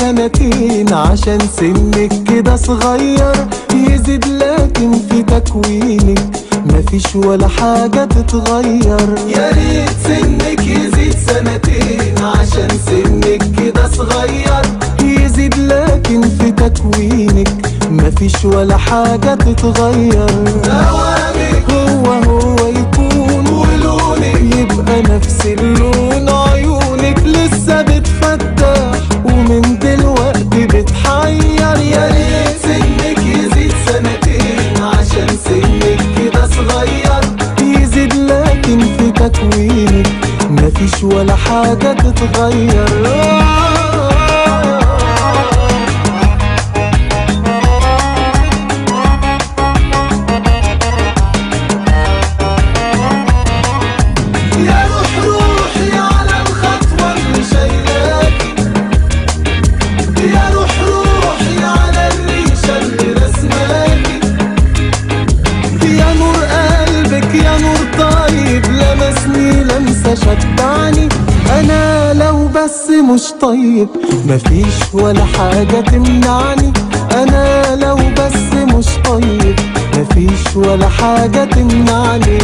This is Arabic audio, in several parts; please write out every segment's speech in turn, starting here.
سنتين عشان سنك كده صغير، يزيد لكن في تكوينك مفيش ولا حاجة تتغير. يا ريت سنك يزيد سنتين عشان سنك كده صغير، يزيد لكن في تكوينك مفيش ولا حاجة تتغير. دوامك هو يكون ولونك يبقى نفس اللون، عيونك لسه بتفتح ومن دلوقتي بتحير. يا ريت سنك يزيد سنتين عشان سنك كده صغير، يزيد لكن في تكوينك مفيش ولا حاجة تتغير. شجعني انا لو بس مش طيب مفيش ولا حاجة تمنعني، انا لو بس مش طيب مفيش ولا حاجة تمنعني.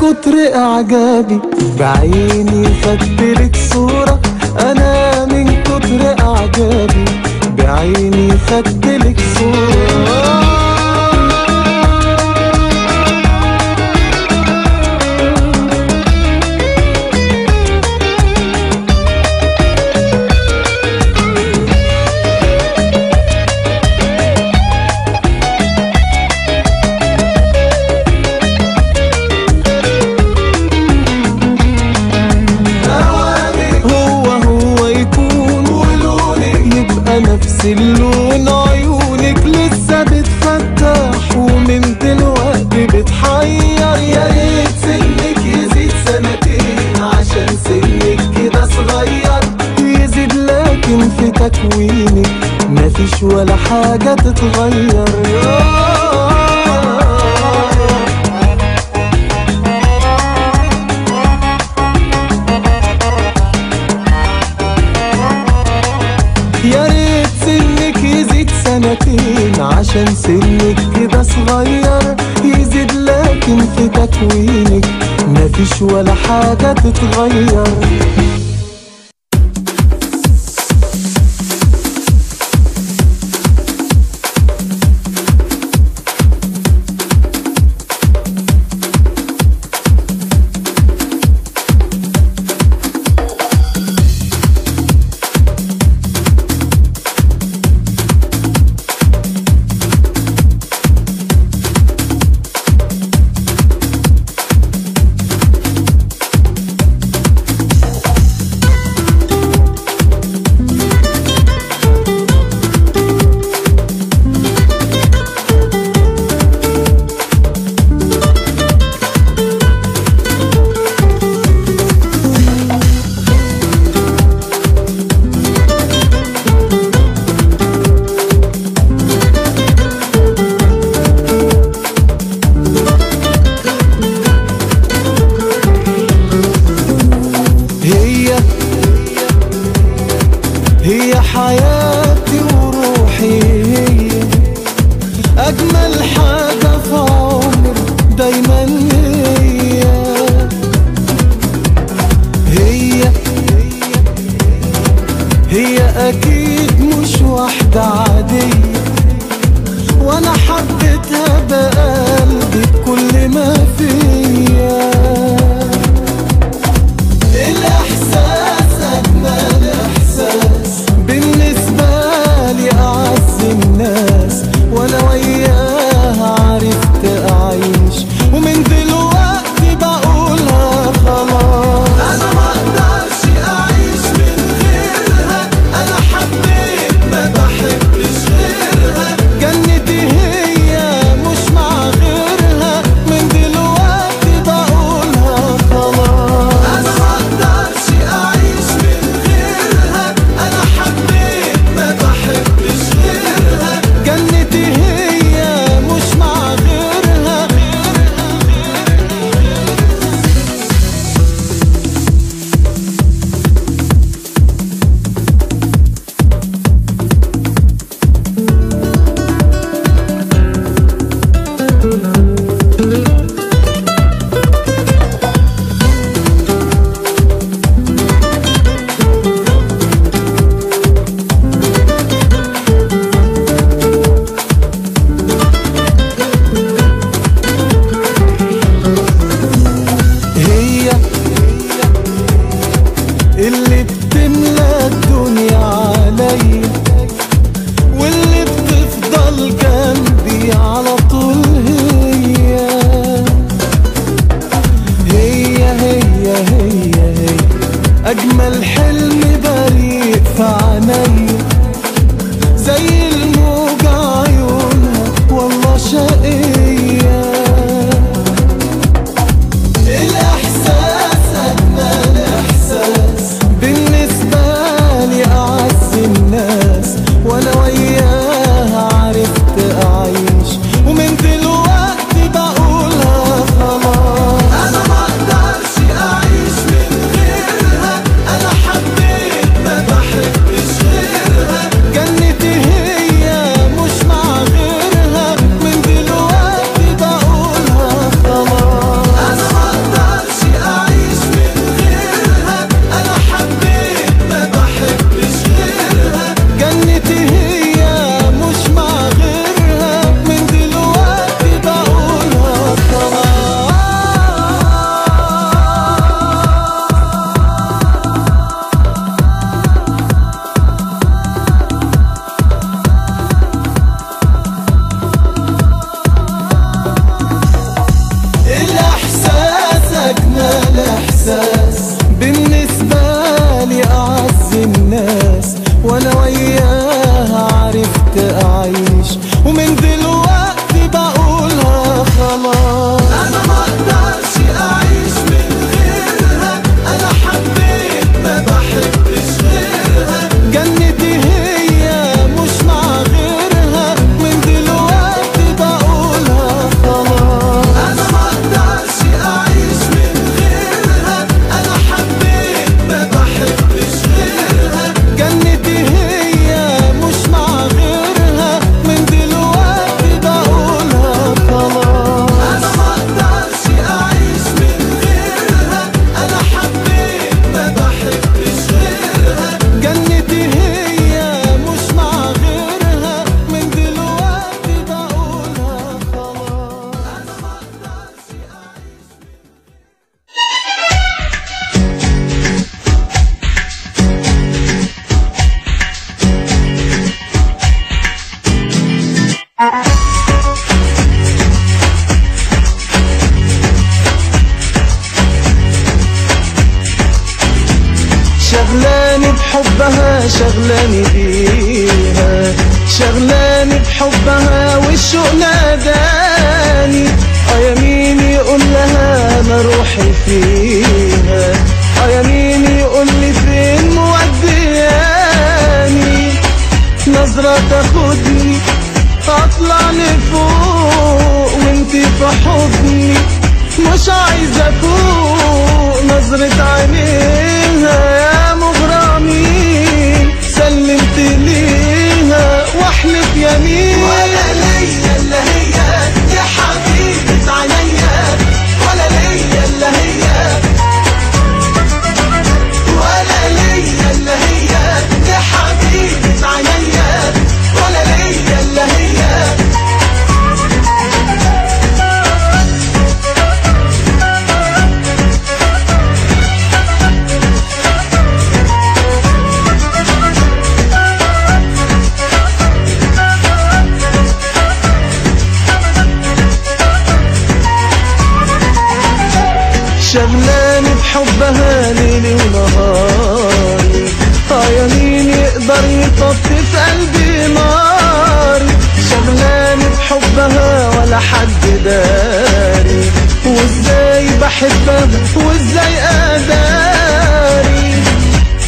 كتر اعجابي بعيني خدتلك صورة، انا من كتر اعجابي بعيني خدتلك صورة. نفس اللون، عيونك لسه بتفتح ومن دلوقتي بتحير. يا ريت سنك يزيد سنتين عشان سنك كده صغير، يزيد لكن في تكوينك مفيش ولا حاجة تتغير. يا ريت سنك يزيد سنتين عشان سنك كده صغير، يزيد لكن في تكوينك مفيش ولا حاجة تتغير. هي حياتي وروحي، هي أجمل حاجة في عمري دايما. هي أكيد مش واحدة عادية، وأنا حبيتها بقلبي بكل ما فيا. الإحساس أجمل إحساس بالنسبة لي، أعز الناس وأنا وياها عرفت أعيش، ومن دلوقتي بقولها خلاص أنا مقدرش أعيش من غيرها. أنا حبيت ما بحب تملى الدنيا عليا، واللي بتفضل جنبي على طول هي هي هي هي هي أجمل حلم بريء في عينيا، زي الموج عيونها والله شقية. الإحساس أجمل إحساس بالنسبة لي، أعز الناس وأنا وياها عرفت أعيش، ومن دلوقتي بقولها خلاص أنا مقدرش أعيش من غيرها، أنا حبيت ما بحبش غيرها، جنتي هي مش مع غيرها، من دلوقتي بقولها خلاص أنا مقدرش أعيش من غيرها، أنا حبيت ما بحبش غيرها، جنتي هي مش مع غيرها، من دلوقتي بقولها خلاص. الإحساس أجمل إحساس بالنسبة لي، أعز الناس وأنا وياها عرفت أعيش، ومن دلوقتي بقولها خلاص أنا مقدرش أعيش من غيرها، أنا حبيت ما بحبش غيرها، جنتي هي مش مع غيرها، من دلوقتي بقولها خلاص أنا مقدرش أعيش من غيرها، أنا حبيت ما بحبش غيرها، جنتي هي مش مع غيرها، من دلوقتي بقولها خلاص أنا مقدرش أعيش من غيرها، أنا حبيت ما بحبش غيرها، جنتي هي مش مع غيرها، من دلوقتي بقولها خلاص أنا مقدرش شغلاني بحبها، شغلاني بيها، شغلاني بحبها والشوق ناداني، يا مين يقول لها انا روحي فيها، يا مين يقول لي فين مودياني، نظرة تاخدني اطلع لفوق وانتي في حضني، مش عايزة افوق، نظرة عينيها يا مغرمين، سلمت ليها واحلف يمين، ولا ليا الا هي يا حبيبة عينيا، ولا ليا الا هي، ولا ليا الا هي يا حبيبة عينيا، ولا ليا الا هي. شغلاني بحبها ليلي ونهاري، يا مين يقدر يطفي في قلبي ناري، شغلاني بحبها ولا حد داري، وازاي بحبها وازاي اداري،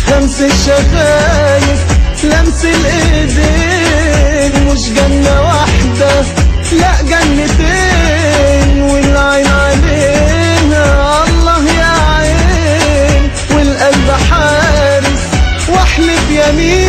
همس الشفايف لمس الايدين، مش جنة واحدة لا جنتين، والعين عليها الله يا عين، والقلب حارس واحلف يمين.